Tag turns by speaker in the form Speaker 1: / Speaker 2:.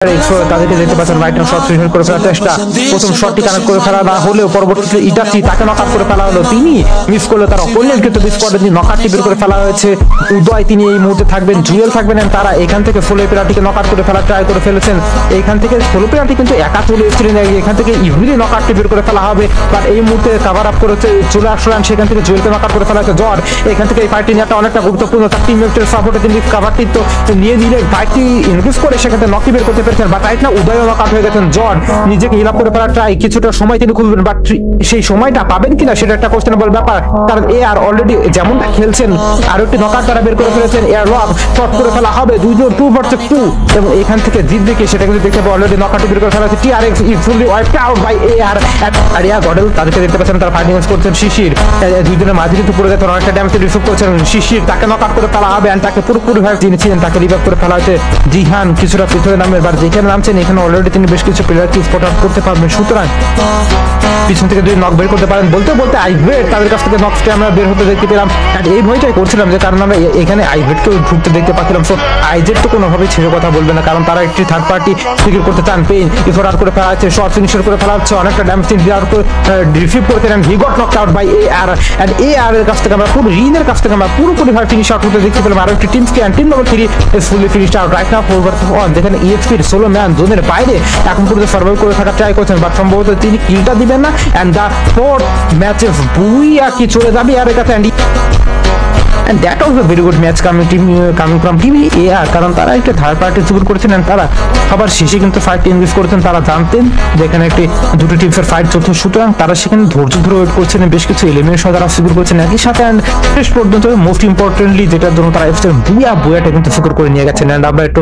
Speaker 1: তাদেরকে দেখতে পাচ্ছেন রাইট হ্যান্ড শট ফিনিশ করে ফেলার চেষ্টা। প্রথম শটটি কানেক্ট করে ফেলা না হলেও পরবর্তীতে ইটাচি তাকে নকআউট করে ফেলা হলো। তিনি মিস করলো, তার অপোনেন্ট কিন্তু মিস করে দিয়ে নকআউট বের করে ফেলা হয়েছে। উদয় তিনি এই মুহূর্তে থাকবেন, জুয়েল থাকবেন, তারা এখান থেকে ফলো পেনাল্টিকে নকআউট করে ফেলা ট্রাই করে ফেলেছেন। এইখান থেকে ফলো পেনাল্টি কিন্তু একা চলে এসেছিলেন, এখান থেকে ইভিলি নকআউটটি বের করে ফেলা হবে, বাট এই মুহূর্তে কভার আপ করেছে চলে আসলেন, সেখান থেকে জুয়েলকে নকআউট করে ফেলা হয়েছে। জ্বর এখান থেকে এই ফাইটটি নেওয়াটা অনেকটা গুরুত্বপূর্ণ, তার টিমমেটের সাপোর্টে তিনি কভারটি তো নিয়ে নিলে ফাইটটি ইনক্রিজ করে সেখান থেকে নকটি বের করতে পেরেছেন, বাট রাইট না উদয় নকআউট হয়ে গেছেন। জন নিজেকে হিল আপ করে ফেলার ট্রাই, কিছুটা সময় তিনি খুঁজবেন, বাট সেই সময়টা পাবেন কিনা সেটা একটা কোশ্চেনেবল ব্যাপার, কারণ এ আর অলরেডি যেমনটা খেলছেন আরো একটি নকআউট তারা বের করে ফেলেছেন। এয়ার লক শট করে ফেলা হবে, 2 ভার্সেস 2 এবং এখান থেকে জিতবে কি সেটা কিন্তু দেখতে পাবো। অলরেডি নকআউট বের করে ফেলা হয়েছে। TRX is fully wiped out by AR আর এআর গডেল, তাদেরকে দেখতে পাচ্ছেন তারা ফাইটিং করছেন। শিশির দুইজনের মাঝে কিন্তু পড়ে গেছেন, অনেকটা ড্যামেজ রিসিভ করেছেন। শিশির তাকে নকআউট করে ফেলা হবে, এন্ড তাকে পুরোপুরি ভাবে যিনি ছিলেন তাকে রিভাইভ করে ফেলা হয়েছে। জিহান কিছুটা পিছনে নামের, বার যেখানে নামছেন এখানে অলরেডি তিনি বেশ কিছু প্লেয়ারকে স্পট আউট করতে পারবেন, সুতরাং পিছন থেকে যদি নক বের করতে পারেন। বলতে বলতে আইভেট তাদের কাছ থেকে নকসকে আমরা বের হতে দেখতে পেলাম, এন্ড এই ভয়টাই করছিলাম যে কারণ আমরা এখানে আইভেটকেও ঢুকতে দেখতে পাচ্ছিলাম। সো আইজেট তো কোনোভাবেই ছেড়ে কথা বলবে না, কারণ তারা একটি থার্ড পার্টি সিকিউর করতে চান। পেইন ইফোর্ট আউট করে ফেলা হচ্ছে, শর্ট ফিনিশার করে ফেলা হচ্ছে, অনেকটা ড্যামেজ দেওয়ার করে রিসিভ করতে নেন। He got knocked out by AR, and AR এর কাছ থেকে আমরা পুরো রিনের কাছ থেকে আমরা পুরোপুরি ভাবে ফিনিশ আউট করতে দেখতে পেলাম। আরো একটি টিমকে team number 3 is fully finished out right now 4 versus 1, যেখানে ইএক্সপির 16 ম্যান জোনের বাইরে এখন পর্যন্ত সার্ভাইভ করে থাকা ট্রাই করছেন, বাট সম্ভবত তিনি কিলটা দিবেন না, এন্ড দ্য ফোর্থ ম্যাচ বুইয়া কি চলে যাবে এর কাছে। And that was a very good match coming from Team AR, কারণ তারা একটা থার্ড পার্টি সিকিউর করেছেন, তারা সবার শেষে কিন্তু ফাইট ইনভেস্ট করেছেন। তারা জানতেন যেখানে একটি দুটো টিমসের ফাইট চলছে, সুতরাং তারা সেখানে ধৈর্য ধরে ওয়েট করছেন, বেশ কিছু এলিমেন্ট সহ তারা সিকিউর করছেন একই সাথে। অ্যান্ড শেষ পর্যন্ত মোস্ট ইম্পর্টেন্টলি যেটার জন্য তারা এসেছেন বুয়াটা কিন্তু সিকিউর করে নিয়ে গেছেন। অ্যান্ড আমরা একটু